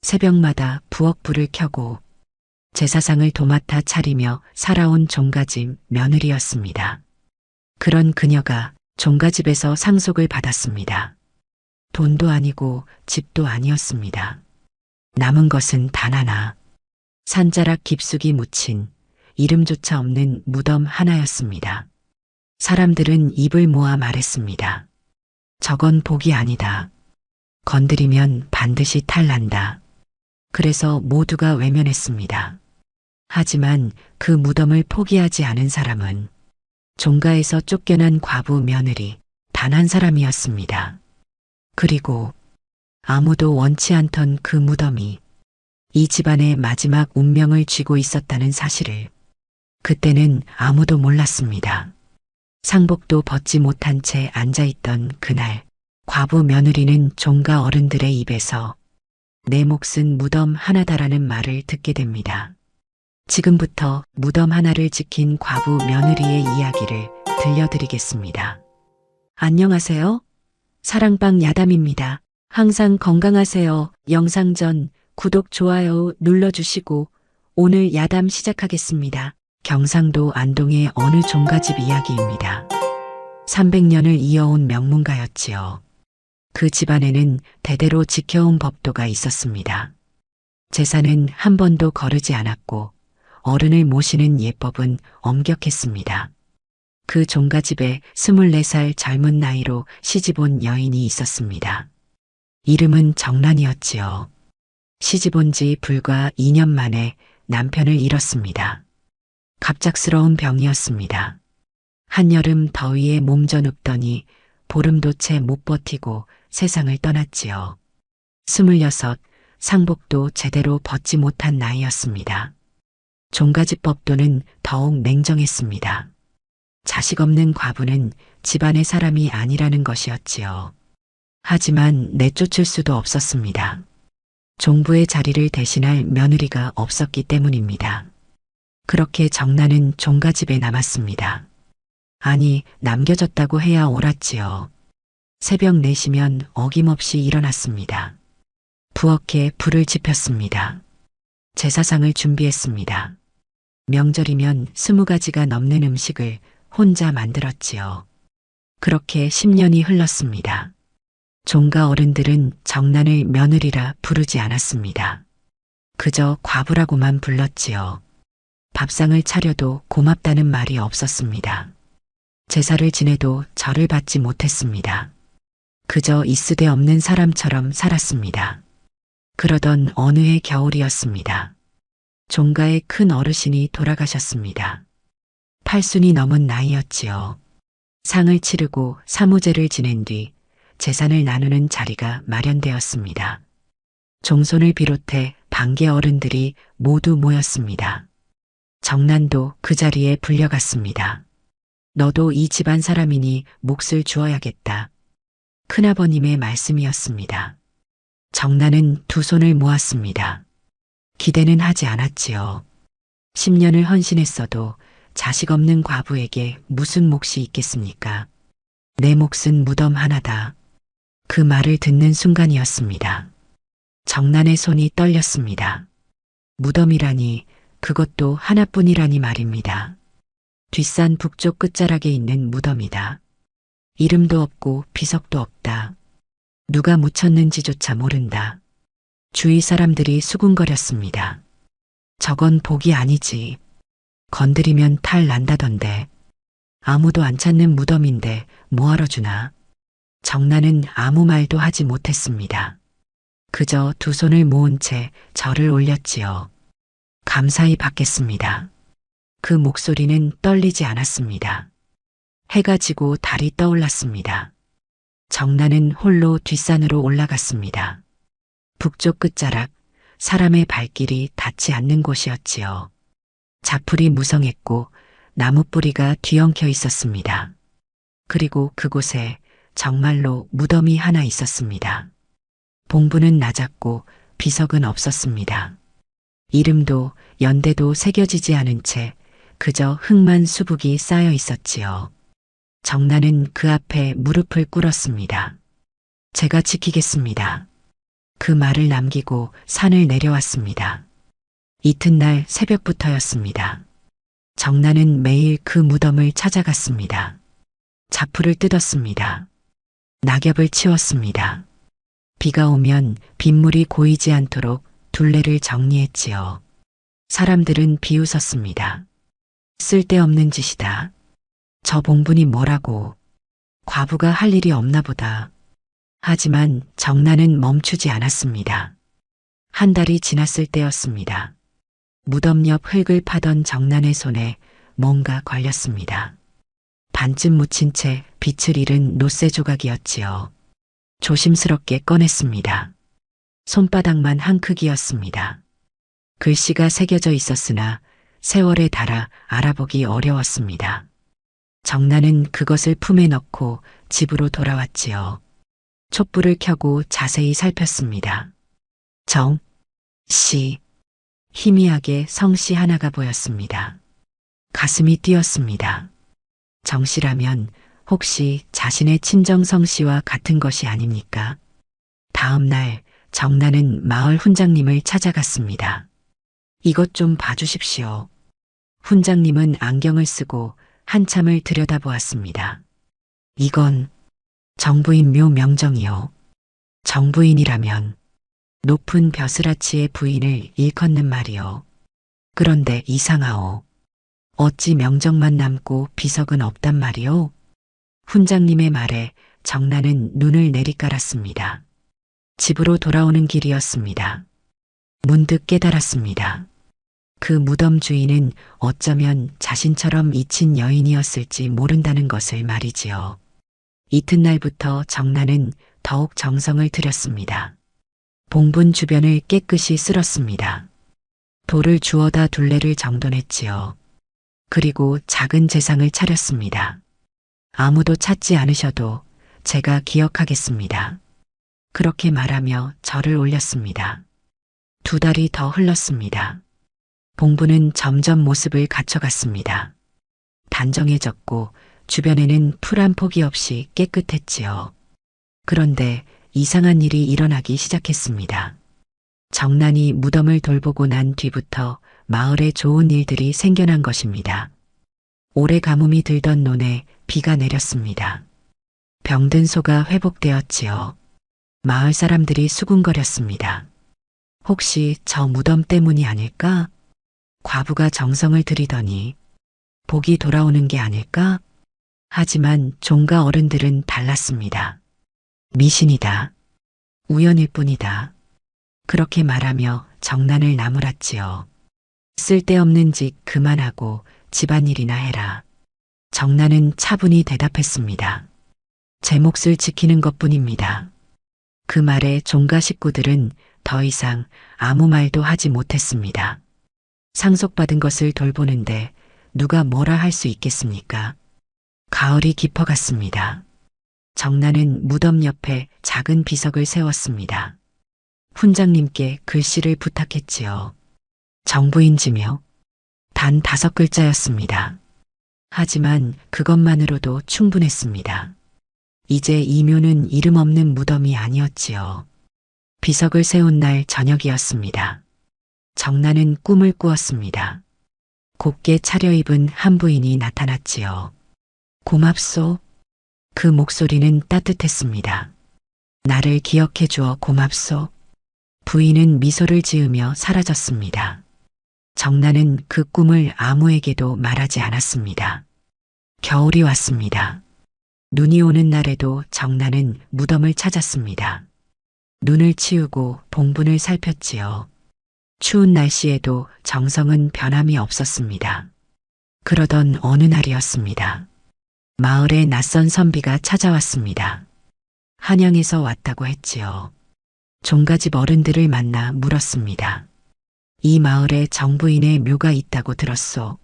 새벽마다 부엌불을 켜고 제사상을 도맡아 차리며 살아온 종가집 며느리였습니다. 그런 그녀가 종가집에서 상속을 받았습니다. 돈도 아니고 집도 아니었습니다. 남은 것은 단 하나. 산자락 깊숙이 묻힌 이름조차 없는 무덤 하나였습니다. 사람들은 입을 모아 말했습니다. 저건 복이 아니다. 건드리면 반드시 탈난다. 그래서 모두가 외면했습니다. 하지만 그 무덤을 포기하지 않은 사람은 종가에서 쫓겨난 과부 며느리 단 한 사람이었습니다. 그리고 아무도 원치 않던 그 무덤이 이 집안의 마지막 운명을 쥐고 있었다는 사실을 그때는 아무도 몰랐습니다. 상복도 벗지 못한 채 앉아있던 그날 과부 며느리는 종가 어른들의 입에서 내 몫은 무덤 하나다라는 말을 듣게 됩니다. 지금부터 무덤 하나를 지킨 과부 며느리의 이야기를 들려드리겠습니다. 안녕하세요. 사랑방 야담입니다. 항상 건강하세요. 영상 전 구독, 좋아요 눌러주시고 오늘 야담 시작하겠습니다. 경상도 안동의 어느 종가집 이야기입니다. 300년을 이어온 명문가였지요. 그 집안에는 대대로 지켜온 법도가 있었습니다. 제사는 한 번도 거르지 않았고 어른을 모시는 예법은 엄격했습니다. 그 종가집에 24살 젊은 나이로 시집온 여인이 있었습니다. 이름은 정란이었지요. 시집온 지 불과 2년 만에 남편을 잃었습니다. 갑작스러운 병이었습니다. 한여름 더위에 몸져 눕더니 보름도 채 못 버티고 세상을 떠났지요. 26, 상복도 제대로 벗지 못한 나이였습니다. 종가집 법도는 더욱 냉정했습니다. 자식 없는 과부는 집안의 사람이 아니라는 것이었지요. 하지만 내쫓을 수도 없었습니다. 종부의 자리를 대신할 며느리가 없었기 때문입니다. 그렇게 정란은 종가집에 남았습니다. 아니, 남겨졌다고 해야 옳았지요. 새벽 4시면 어김없이 일어났습니다. 부엌에 불을 지폈습니다. 제사상을 준비했습니다. 명절이면 20가지가 넘는 음식을 혼자 만들었지요. 그렇게 10년이 흘렀습니다. 종가 어른들은 정란을 며느리라 부르지 않았습니다. 그저 과부라고만 불렀지요. 밥상을 차려도 고맙다는 말이 없었습니다. 제사를 지내도 절을 받지 못했습니다. 그저 있으데없는 사람처럼 살았습니다. 그러던 어느 해 겨울이었습니다. 종가의 큰 어르신이 돌아가셨습니다. 80이 넘은 나이였지요. 상을 치르고 사무제를 지낸 뒤 재산을 나누는 자리가 마련되었습니다. 종손을 비롯해 반계 어른들이 모두 모였습니다. 정란도 그 자리에 불려갔습니다. 너도 이 집안 사람이니 몫을 주어야겠다. 큰아버님의 말씀이었습니다. 정란은 두 손을 모았습니다. 기대는 하지 않았지요. 10년을 헌신했어도 자식 없는 과부에게 무슨 몫이 있겠습니까? 내 몫은 무덤 하나다. 그 말을 듣는 순간이었습니다. 정란의 손이 떨렸습니다. 무덤이라니, 그것도 하나뿐이라니 말입니다. 뒷산 북쪽 끝자락에 있는 무덤이다. 이름도 없고 비석도 없다. 누가 묻혔는지조차 모른다. 주위 사람들이 수군거렸습니다. 저건 복이 아니지. 건드리면 탈 난다던데. 아무도 안 찾는 무덤인데 뭐하러 주나. 정란은 아무 말도 하지 못했습니다. 그저 두 손을 모은 채 절을 올렸지요. 감사히 받겠습니다. 그 목소리는 떨리지 않았습니다. 해가 지고 달이 떠올랐습니다. 정란은 홀로 뒷산으로 올라갔습니다. 북쪽 끝자락, 사람의 발길이 닿지 않는 곳이었지요. 자풀이 무성했고 나무뿌리가 뒤엉켜 있었습니다. 그리고 그곳에 정말로 무덤이 하나 있었습니다. 봉부는 낮았고 비석은 없었습니다. 이름도 연대도 새겨지지 않은 채 그저 흙만 수북이 쌓여 있었지요. 정란은 그 앞에 무릎을 꿇었습니다. 제가 지키겠습니다. 그 말을 남기고 산을 내려왔습니다. 이튿날 새벽부터였습니다. 정나는 매일 그 무덤을 찾아갔습니다. 자풀을 뜯었습니다. 낙엽을 치웠습니다. 비가 오면 빗물이 고이지 않도록 둘레를 정리했지요. 사람들은 비웃었습니다. 쓸데없는 짓이다. 저 봉분이 뭐라고. 과부가 할 일이 없나 보다. 하지만 정나는 멈추지 않았습니다. 한 달이 지났을 때였습니다. 무덤 옆 흙을 파던 정난의 손에 뭔가 걸렸습니다. 반쯤 묻힌 채 빛을 잃은 노쇠 조각이었지요. 조심스럽게 꺼냈습니다. 손바닥만 한 크기였습니다. 글씨가 새겨져 있었으나 세월에 닳아 알아보기 어려웠습니다. 정나는 그것을 품에 넣고 집으로 돌아왔지요. 촛불을 켜고 자세히 살폈습니다. 정, 씨, 희미하게 성씨 하나가 보였습니다. 가슴이 뛰었습니다. 정씨라면 혹시 자신의 친정 성씨와 같은 것이 아닙니까? 다음 날 정나는 마을 훈장님을 찾아갔습니다. 이것 좀 봐주십시오. 훈장님은 안경을 쓰고 한참을 들여다보았습니다. 이건 정부인 묘 명정이요. 정부인이라면 높은 벼슬아치의 부인을 일컫는 말이요. 그런데 이상하오. 어찌 명정만 남고 비석은 없단 말이오? 훈장님의 말에 정나는 눈을 내리깔았습니다. 집으로 돌아오는 길이었습니다. 문득 깨달았습니다. 그 무덤 주인은 어쩌면 자신처럼 잊힌 여인이었을지 모른다는 것을 말이지요. 이튿날부터 정나는 더욱 정성을 들였습니다. 봉분 주변을 깨끗이 쓸었습니다. 돌을 주워다 둘레를 정돈했지요. 그리고 작은 제상을 차렸습니다. 아무도 찾지 않으셔도 제가 기억하겠습니다. 그렇게 말하며 절을 올렸습니다. 2달이 더 흘렀습니다. 봉분은 점점 모습을 갖춰갔습니다. 단정해졌고 주변에는 풀 한 폭이 없이 깨끗했지요. 그런데 이상한 일이 일어나기 시작했습니다. 정난이 무덤을 돌보고 난 뒤부터 마을에 좋은 일들이 생겨난 것입니다. 오래 가뭄이 들던 논에 비가 내렸습니다. 병든 소가 회복되었지요. 마을 사람들이 수군거렸습니다. 혹시 저 무덤 때문이 아닐까? 과부가 정성을 들이더니 복이 돌아오는 게 아닐까? 하지만 종가 어른들은 달랐습니다. 미신이다. 우연일 뿐이다. 그렇게 말하며 정난을 나무랐지요. 쓸데없는 짓 그만하고 집안일이나 해라. 정난은 차분히 대답했습니다. 제 몫을 지키는 것뿐입니다. 그 말에 종가 식구들은 더 이상 아무 말도 하지 못했습니다. 상속받은 것을 돌보는데 누가 뭐라 할 수 있겠습니까? 가을이 깊어갔습니다. 정나는 무덤 옆에 작은 비석을 세웠습니다. 훈장님께 글씨를 부탁했지요. 정부인지며 단 5글자였습니다. 하지만 그것만으로도 충분했습니다. 이제 이 묘는 이름 없는 무덤이 아니었지요. 비석을 세운 날 저녁이었습니다. 정나는 꿈을 꾸었습니다. 곱게 차려입은 한 부인이 나타났지요. 고맙소. 그 목소리는 따뜻했습니다. 나를 기억해 주어 고맙소. 부인은 미소를 지으며 사라졌습니다. 정나는 그 꿈을 아무에게도 말하지 않았습니다. 겨울이 왔습니다. 눈이 오는 날에도 정나는 무덤을 찾았습니다. 눈을 치우고 봉분을 살폈지요. 추운 날씨에도 정성은 변함이 없었습니다. 그러던 어느 날이었습니다. 마을에 낯선 선비가 찾아왔습니다. 한양에서 왔다고 했지요. 종가집 어른들을 만나 물었습니다. 이 마을에 정부인의 묘가 있다고 들었소.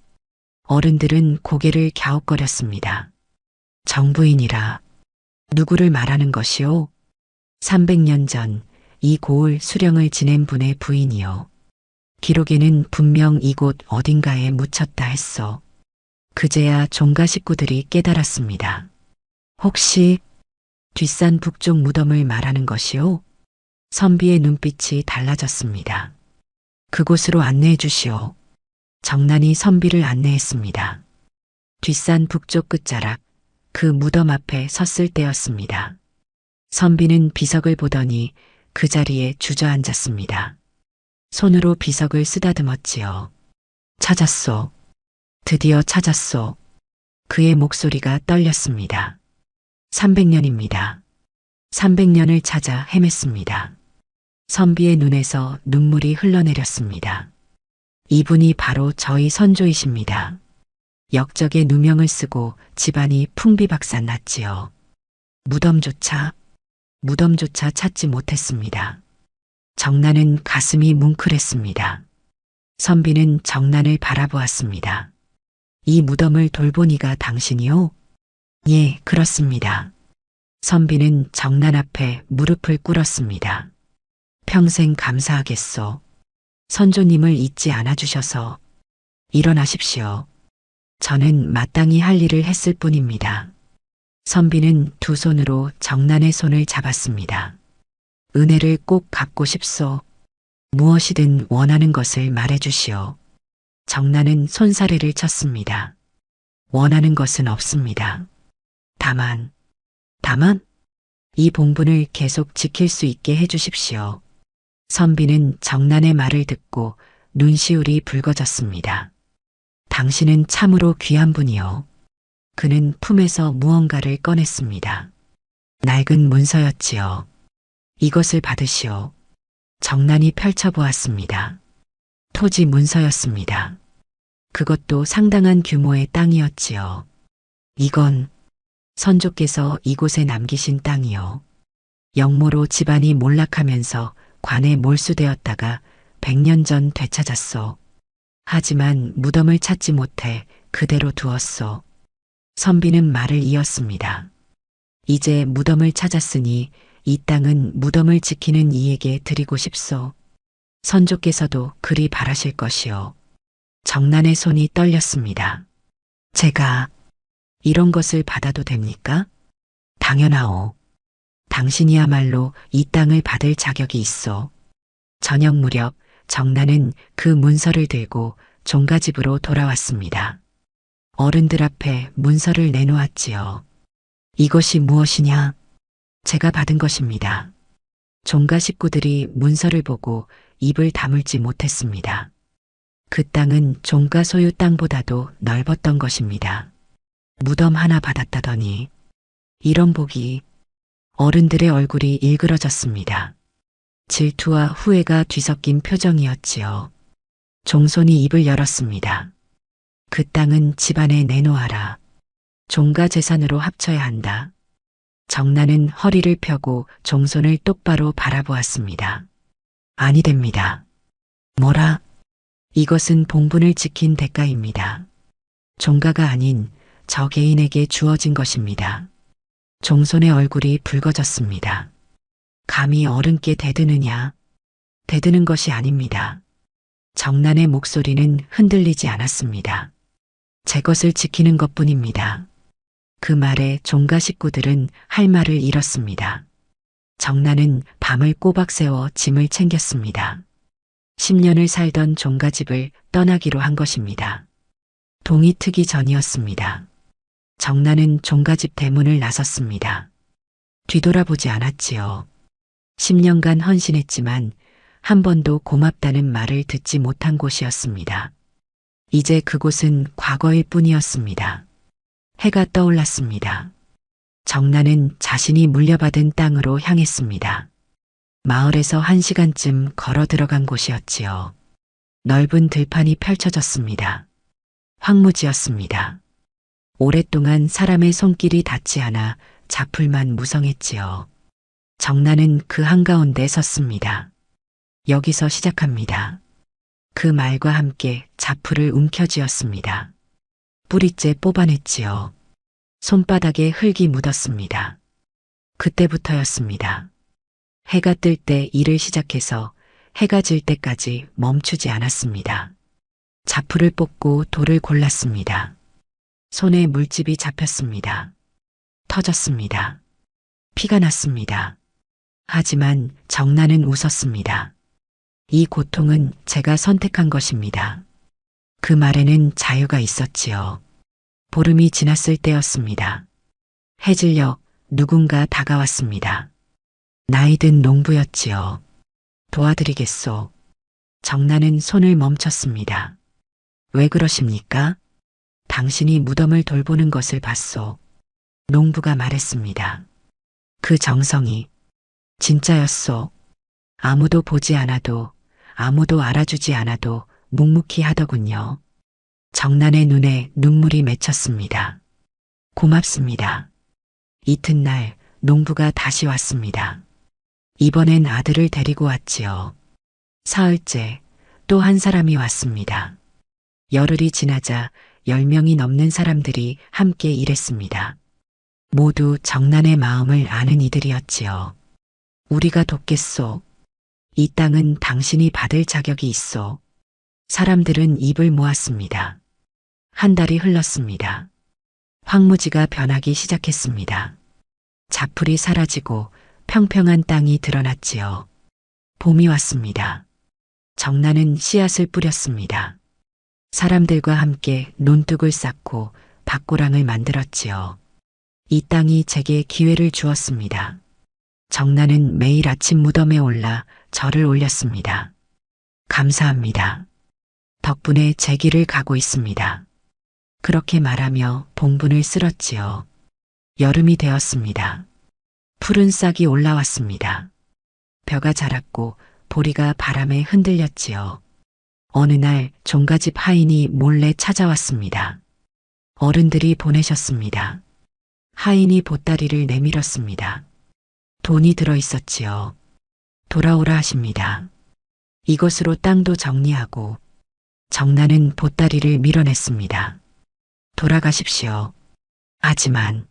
어른들은 고개를 갸웃거렸습니다. 정부인이라 누구를 말하는 것이오? 300년 전 이 고을 수령을 지낸 분의 부인이요. 기록에는 분명 이곳 어딘가에 묻혔다 했소. 그제야 종가 식구들이 깨달았습니다. 혹시 뒷산 북쪽 무덤을 말하는 것이오? 선비의 눈빛이 달라졌습니다. 그곳으로 안내해 주시오. 정난이 선비를 안내했습니다. 뒷산 북쪽 끝자락 그 무덤 앞에 섰을 때였습니다. 선비는 비석을 보더니 그 자리에 주저앉았습니다. 손으로 비석을 쓰다듬었지요. 찾았소. 드디어 찾았소. 그의 목소리가 떨렸습니다. 300년입니다. 300년을 찾아 헤맸습니다. 선비의 눈에서 눈물이 흘러내렸습니다. 이분이 바로 저희 선조이십니다. 역적의 누명을 쓰고 집안이 풍비박산 났지요. 무덤조차 찾지 못했습니다. 정난은 가슴이 뭉클했습니다. 선비는 정난을 바라보았습니다. 이 무덤을 돌보니가 당신이요? 예, 그렇습니다. 선비는 정난 앞에 무릎을 꿇었습니다. 평생 감사하겠소. 선조님을 잊지 않아 주셔서. 일어나십시오. 저는 마땅히 할 일을 했을 뿐입니다. 선비는 두 손으로 정난의 손을 잡았습니다. 은혜를 꼭 갚고 싶소. 무엇이든 원하는 것을 말해 주시오. 정난은 손사래를 쳤습니다. 원하는 것은 없습니다. 다만 이 봉분을 계속 지킬 수 있게 해 주십시오. 선비는 정난의 말을 듣고 눈시울이 붉어졌습니다. 당신은 참으로 귀한 분이요. 그는 품에서 무언가를 꺼냈습니다. 낡은 문서였지요. 이것을 받으시오. 정난이 펼쳐보았습니다. 토지 문서였습니다. 그것도 상당한 규모의 땅이었지요. 이건 선조께서 이곳에 남기신 땅이요. 영모로 집안이 몰락하면서 관에 몰수되었다가 100년 전 되찾았소. 하지만 무덤을 찾지 못해 그대로 두었소. 선비는 말을 이었습니다. 이제 무덤을 찾았으니 이 땅은 무덤을 지키는 이에게 드리고 싶소. 선조께서도 그리 바라실 것이요. 정난의 손이 떨렸습니다. 제가 이런 것을 받아도 됩니까? 당연하오. 당신이야말로 이 땅을 받을 자격이 있어. 저녁 무렵 정난은 그 문서를 들고 종가집으로 돌아왔습니다. 어른들 앞에 문서를 내놓았지요. 이것이 무엇이냐? 제가 받은 것입니다. 종가 식구들이 문서를 보고 입을 다물지 못했습니다. 그 땅은 종가 소유 땅보다도 넓었던 것입니다. 무덤 하나 받았다더니 이런 복이. 어른들의 얼굴이 일그러졌습니다. 질투와 후회가 뒤섞인 표정이었지요. 종손이 입을 열었습니다. 그 땅은 집안에 내놓아라. 종가 재산으로 합쳐야 한다. 정난은 허리를 펴고 종손을 똑바로 바라보았습니다. 아니 됩니다. 뭐라? 이것은 봉분을 지킨 대가입니다. 종가가 아닌 저 개인에게 주어진 것입니다. 종손의 얼굴이 붉어졌습니다. 감히 어른께 대드느냐? 대드는 것이 아닙니다. 정난의 목소리는 흔들리지 않았습니다. 제 것을 지키는 것뿐입니다. 그 말에 종가 식구들은 할 말을 잃었습니다. 정난은 밤을 꼬박 새워 짐을 챙겼습니다. 10년을 살던 종가집을 떠나기로 한 것입니다. 동이 트기 전이었습니다. 정난은 종가집 대문을 나섰습니다. 뒤돌아보지 않았지요. 10년간 헌신했지만 한 번도 고맙다는 말을 듣지 못한 곳이었습니다. 이제 그곳은 과거일 뿐이었습니다. 해가 떠올랐습니다. 정난은 자신이 물려받은 땅으로 향했습니다. 마을에서 1시간쯤 걸어 들어간 곳이었지요. 넓은 들판이 펼쳐졌습니다. 황무지였습니다. 오랫동안 사람의 손길이 닿지 않아 자풀만 무성했지요. 정난은 그 한가운데 섰습니다. 여기서 시작합니다. 그 말과 함께 자풀을 움켜쥐었습니다. 뿌리째 뽑아냈지요. 손바닥에 흙이 묻었습니다. 그때부터였습니다. 해가 뜰 때 일을 시작해서 해가 질 때까지 멈추지 않았습니다. 자풀을 뽑고 돌을 골랐습니다. 손에 물집이 잡혔습니다. 터졌습니다. 피가 났습니다. 하지만 정나는 웃었습니다. 이 고통은 제가 선택한 것입니다. 그 말에는 자유가 있었지요. 보름이 지났을 때였습니다. 해질녘 누군가 다가왔습니다. 나이든 농부였지요. 도와드리겠소. 정나는 손을 멈췄습니다. 왜 그러십니까? 당신이 무덤을 돌보는 것을 봤소. 농부가 말했습니다. 그 정성이 진짜였소. 아무도 보지 않아도, 아무도 알아주지 않아도 묵묵히 하더군요. 정난의 눈에 눈물이 맺혔습니다. 고맙습니다. 이튿날 농부가 다시 왔습니다. 이번엔 아들을 데리고 왔지요. 사흘째 또 한 사람이 왔습니다. 열흘이 지나자 10명이 넘는 사람들이 함께 일했습니다. 모두 정난의 마음을 아는 이들이었지요. 우리가 돕겠소. 이 땅은 당신이 받을 자격이 있소. 사람들은 입을 모았습니다. 한 달이 흘렀습니다. 황무지가 변하기 시작했습니다. 자풀이 사라지고 평평한 땅이 드러났지요. 봄이 왔습니다. 정난은 씨앗을 뿌렸습니다. 사람들과 함께 논둑을 쌓고 밭고랑을 만들었지요. 이 땅이 제게 기회를 주었습니다. 정난은 매일 아침 무덤에 올라 절을 올렸습니다. 감사합니다. 덕분에 제 길을 가고 있습니다. 그렇게 말하며 봉분을 쓸었지요. 여름이 되었습니다. 푸른 싹이 올라왔습니다. 벼가 자랐고 보리가 바람에 흔들렸지요. 어느 날 종가집 하인이 몰래 찾아왔습니다. 어른들이 보내셨습니다. 하인이 보따리를 내밀었습니다. 돈이 들어 있었지요. 돌아오라 하십니다. 이것으로 땅도 정리하고 정난은 보따리를 밀어냈습니다. 돌아가십시오. 하지만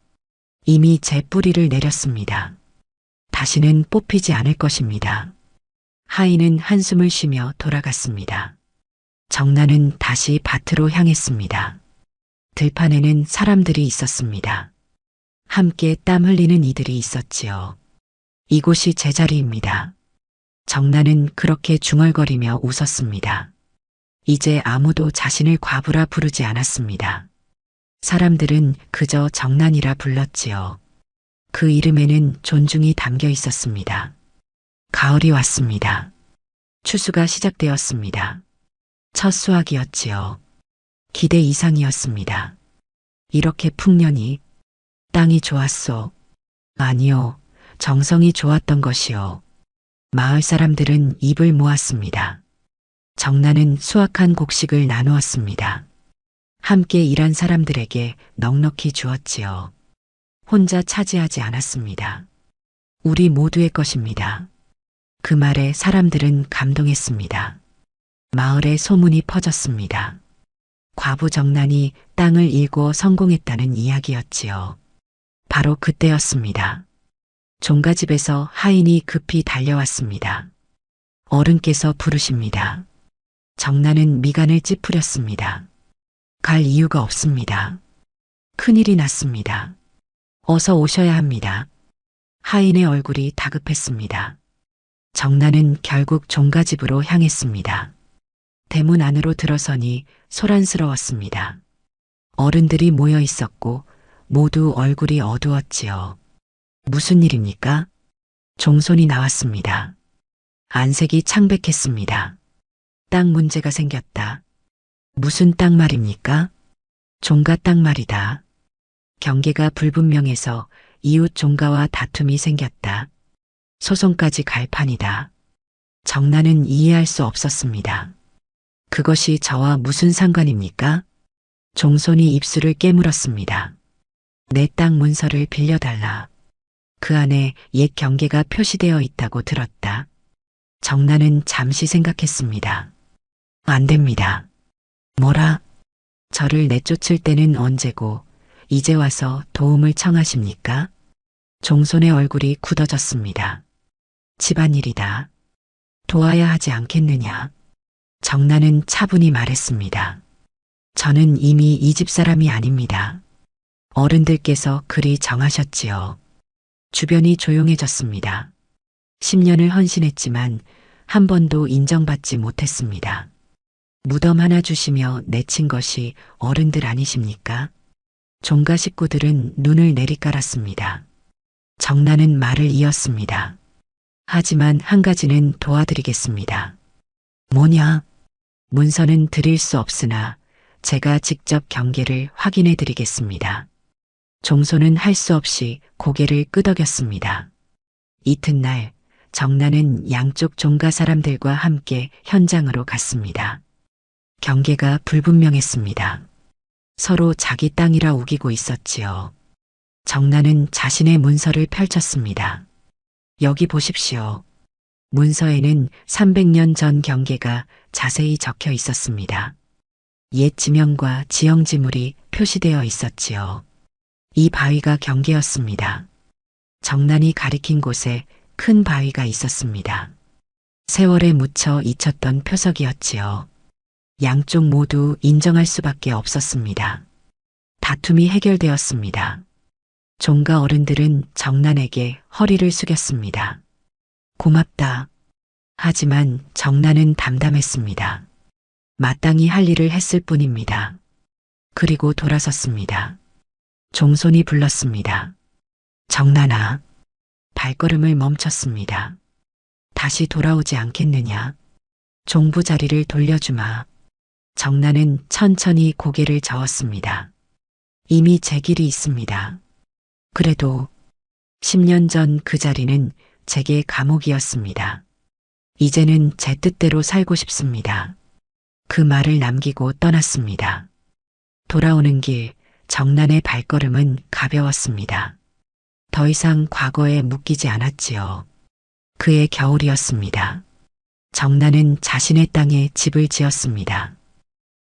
이미 제 뿌리를 내렸습니다. 다시는 뽑히지 않을 것입니다. 하인은 한숨을 쉬며 돌아갔습니다. 정난은 다시 밭으로 향했습니다. 들판에는 사람들이 있었습니다. 함께 땀 흘리는 이들이 있었지요. 이곳이 제 자리입니다. 정난은 그렇게 중얼거리며 웃었습니다. 이제 아무도 자신을 과부라 부르지 않았습니다. 사람들은 그저 정난이라 불렀지요. 그 이름에는 존중이 담겨 있었습니다. 가을이 왔습니다. 추수가 시작되었습니다. 첫 수확이었지요. 기대 이상이었습니다. 이렇게 풍년이 땅이 좋았소. 아니요, 정성이 좋았던 것이요. 마을 사람들은 입을 모았습니다. 정난은 수확한 곡식을 나누었습니다. 함께 일한 사람들에게 넉넉히 주었지요. 혼자 차지하지 않았습니다. 우리 모두의 것입니다. 그 말에 사람들은 감동했습니다. 마을에 소문이 퍼졌습니다. 과부 정난이 땅을 일궈 성공했다는 이야기였지요. 바로 그때였습니다. 종가집에서 하인이 급히 달려왔습니다. 어른께서 부르십니다. 정난은 미간을 찌푸렸습니다. 갈 이유가 없습니다. 큰일이 났습니다. 어서 오셔야 합니다. 하인의 얼굴이 다급했습니다. 정난은 결국 종가집으로 향했습니다. 대문 안으로 들어서니 소란스러웠습니다. 어른들이 모여 있었고 모두 얼굴이 어두웠지요. 무슨 일입니까? 종손이 나왔습니다. 안색이 창백했습니다. 땅 문제가 생겼다. 무슨 땅 말입니까? 종가 땅 말이다. 경계가 불분명해서 이웃 종가와 다툼이 생겼다. 소송까지 갈 판이다. 정난은 이해할 수 없었습니다. 그것이 저와 무슨 상관입니까? 종손이 입술을 깨물었습니다. 내 땅 문서를 빌려달라. 그 안에 옛 경계가 표시되어 있다고 들었다. 정난은 잠시 생각했습니다. 안 됩니다. 뭐라? 저를 내쫓을 때는 언제고 이제 와서 도움을 청하십니까? 종손의 얼굴이 굳어졌습니다. 집안일이다. 도와야 하지 않겠느냐? 정난은 차분히 말했습니다. 저는 이미 이 집 사람이 아닙니다. 어른들께서 그리 정하셨지요. 주변이 조용해졌습니다. 10년을 헌신했지만 한 번도 인정받지 못했습니다. 무덤 하나 주시며 내친 것이 어른들 아니십니까? 종가 식구들은 눈을 내리깔았습니다. 정나는 말을 이었습니다. 하지만 한 가지는 도와드리겠습니다. 뭐냐? 문서는 드릴 수 없으나 제가 직접 경계를 확인해 드리겠습니다. 종소는 할 수 없이 고개를 끄덕였습니다. 이튿날 정나는 양쪽 종가 사람들과 함께 현장으로 갔습니다. 경계가 불분명했습니다. 서로 자기 땅이라 우기고 있었지요. 정나는 자신의 문서를 펼쳤습니다. 여기 보십시오. 문서에는 300년 전 경계가 자세히 적혀 있었습니다. 옛 지명과 지형 지물이 표시되어 있었지요. 이 바위가 경계였습니다. 정난이 가리킨 곳에 큰 바위가 있었습니다. 세월에 묻혀 잊혔던 표석이었지요. 양쪽 모두 인정할 수밖에 없었습니다. 다툼이 해결되었습니다. 종가 어른들은 정난에게 허리를 숙였습니다. 고맙다. 하지만 정난은 담담했습니다. 마땅히 할 일을 했을 뿐입니다. 그리고 돌아섰습니다. 종손이 불렀습니다. 정난아. 발걸음을 멈췄습니다. 다시 돌아오지 않겠느냐? 종부 자리를 돌려주마. 정난은 천천히 고개를 저었습니다. 이미 제 길이 있습니다. 그래도 10년 전 그 자리는 제게 감옥이었습니다. 이제는 제 뜻대로 살고 싶습니다. 그 말을 남기고 떠났습니다. 돌아오는 길 정난의 발걸음은 가벼웠습니다. 더 이상 과거에 묶이지 않았지요. 그의 겨울이었습니다. 정난은 자신의 땅에 집을 지었습니다.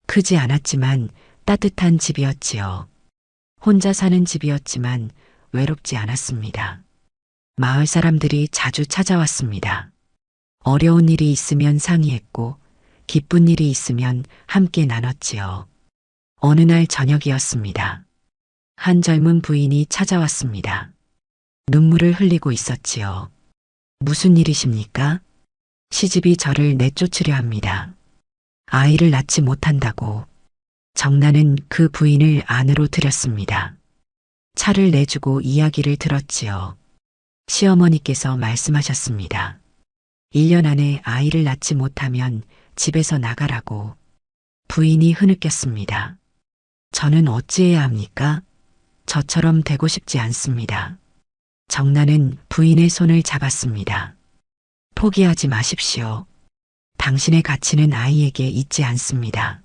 크지 않았지만 따뜻한 집이었지요. 혼자 사는 집이었지만 외롭지 않았습니다. 마을 사람들이 자주 찾아왔습니다. 어려운 일이 있으면 상의했고 기쁜 일이 있으면 함께 나눴지요. 어느 날 저녁이었습니다. 한 젊은 부인이 찾아왔습니다. 눈물을 흘리고 있었지요. 무슨 일이십니까? 시집이 저를 내쫓으려 합니다. 아이를 낳지 못한다고. 정난은 그 부인을 안으로 들였습니다. 차를 내주고 이야기를 들었지요. 시어머니께서 말씀하셨습니다. 1년 안에 아이를 낳지 못하면 집에서 나가라고. 부인이 흐느꼈습니다. 저는 어찌해야 합니까? 저처럼 되고 싶지 않습니다. 정난은 부인의 손을 잡았습니다. 포기하지 마십시오. 당신의 가치는 아이에게 있지 않습니다.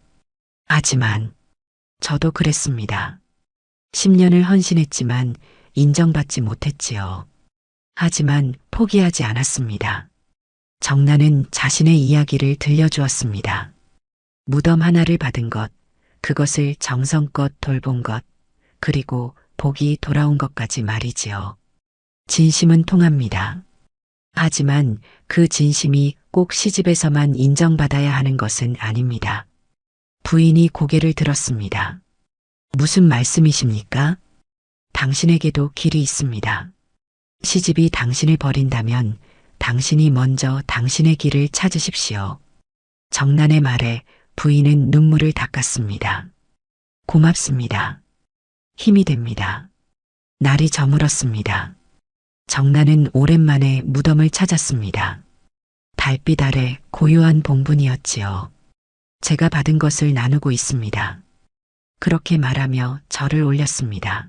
하지만 저도 그랬습니다. 10년을 헌신했지만 인정받지 못했지요. 하지만 포기하지 않았습니다. 정난은 자신의 이야기를 들려주었습니다. 무덤 하나를 받은 것, 그것을 정성껏 돌본 것, 그리고 복이 돌아온 것까지 말이지요. 진심은 통합니다. 하지만 그 진심이 꼭 시집에서만 인정받아야 하는 것은 아닙니다. 부인이 고개를 들었습니다. 무슨 말씀이십니까? 당신에게도 길이 있습니다. 시집이 당신을 버린다면 당신이 먼저 당신의 길을 찾으십시오. 정난의 말에 부인은 눈물을 닦았습니다. 고맙습니다. 힘이 됩니다. 날이 저물었습니다. 정난은 오랜만에 무덤을 찾았습니다. 달빛 아래 고요한 봉분이었지요. 제가 받은 것을 나누고 있습니다. 그렇게 말하며 절을 올렸습니다.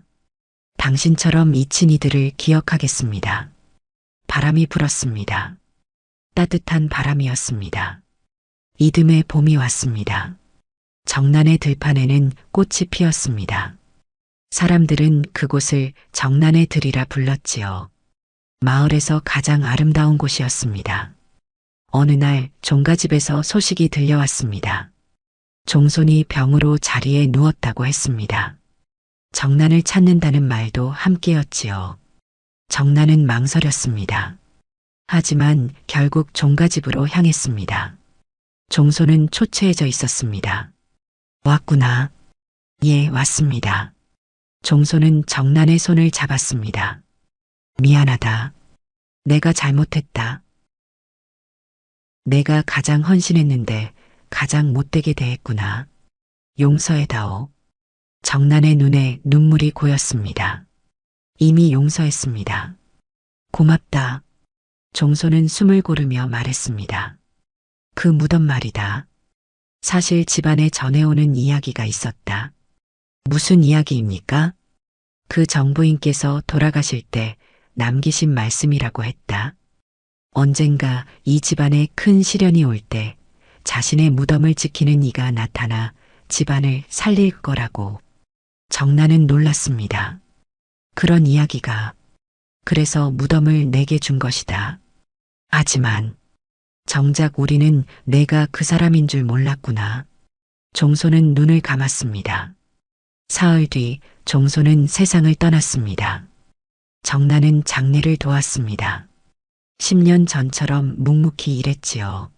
당신처럼 잊힌 이들을 기억하겠습니다. 바람이 불었습니다. 따뜻한 바람이었습니다. 이듬해 봄이 왔습니다. 정난의 들판에는 꽃이 피었습니다. 사람들은 그곳을 정난의 들이라 불렀지요. 마을에서 가장 아름다운 곳이었습니다. 어느 날 종가집에서 소식이 들려왔습니다. 종손이 병으로 자리에 누웠다고 했습니다. 정난을 찾는다는 말도 함께였지요. 정난은 망설였습니다. 하지만 결국 종가집으로 향했습니다. 종손은 초췌해져 있었습니다. 왔구나. 예, 왔습니다. 종손은 정난의 손을 잡았습니다. 미안하다. 내가 잘못했다. 내가 가장 헌신했는데 가장 못되게 대했구나. 용서해다오. 정난의 눈에 눈물이 고였습니다. 이미 용서했습니다. 고맙다. 종소는 숨을 고르며 말했습니다. 그 무덤 말이다. 사실 집안에 전해오는 이야기가 있었다. 무슨 이야기입니까? 그 정부인께서 돌아가실 때 남기신 말씀이라고 했다. 언젠가 이 집안에 큰 시련이 올 때 자신의 무덤을 지키는 이가 나타나 집안을 살릴 거라고. 정난은 놀랐습니다. 그런 이야기가. 그래서 무덤을 내게 준 것이다. 하지만 정작 우리는 내가 그 사람인 줄 몰랐구나. 종소는 눈을 감았습니다. 사흘 뒤 종소는 세상을 떠났습니다. 정난은 장례를 도왔습니다. 10년 전처럼 묵묵히 일했지요.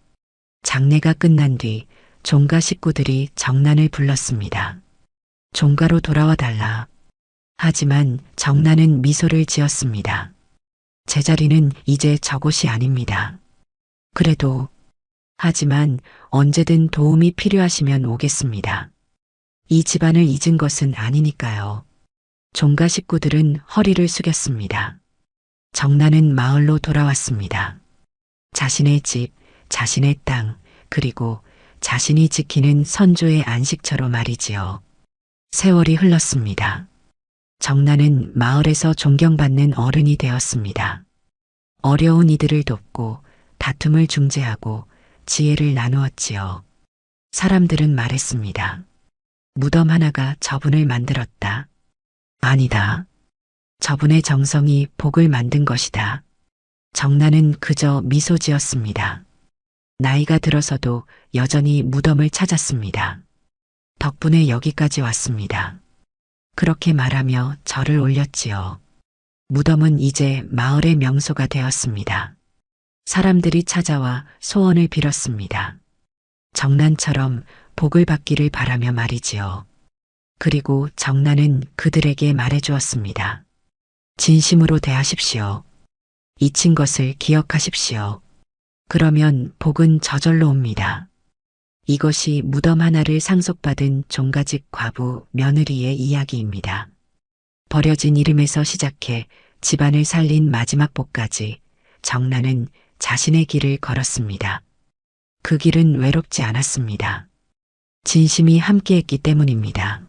장례가 끝난 뒤 종가 식구들이 정난을 불렀습니다. 종가로 돌아와 달라. 하지만 정난은 미소를 지었습니다. 제자리는 이제 저곳이 아닙니다. 그래도, 하지만 언제든 도움이 필요하시면 오겠습니다. 이 집안을 잊은 것은 아니니까요. 종가 식구들은 허리를 숙였습니다. 정난은 마을로 돌아왔습니다. 자신의 집, 자신의 땅, 그리고 자신이 지키는 선조의 안식처로 말이지요. 세월이 흘렀습니다. 정난은 마을에서 존경받는 어른이 되었습니다. 어려운 이들을 돕고 다툼을 중재하고 지혜를 나누었지요. 사람들은 말했습니다. 무덤 하나가 저분을 만들었다. 아니다. 저분의 정성이 복을 만든 것이다. 정난은 그저 미소 지었습니다. 나이가 들어서도 여전히 무덤을 찾았습니다. 덕분에 여기까지 왔습니다. 그렇게 말하며 절을 올렸지요. 무덤은 이제 마을의 명소가 되었습니다. 사람들이 찾아와 소원을 빌었습니다. 정난처럼 복을 받기를 바라며 말이지요. 그리고 정난은 그들에게 말해주었습니다. 진심으로 대하십시오. 잊힌 것을 기억하십시오. 그러면 복은 저절로 옵니다. 이것이 무덤 하나를 상속받은 종가집 과부 며느리의 이야기입니다. 버려진 이름에서 시작해 집안을 살린 마지막 복까지 정난은 자신의 길을 걸었습니다. 그 길은 외롭지 않았습니다. 진심이 함께했기 때문입니다.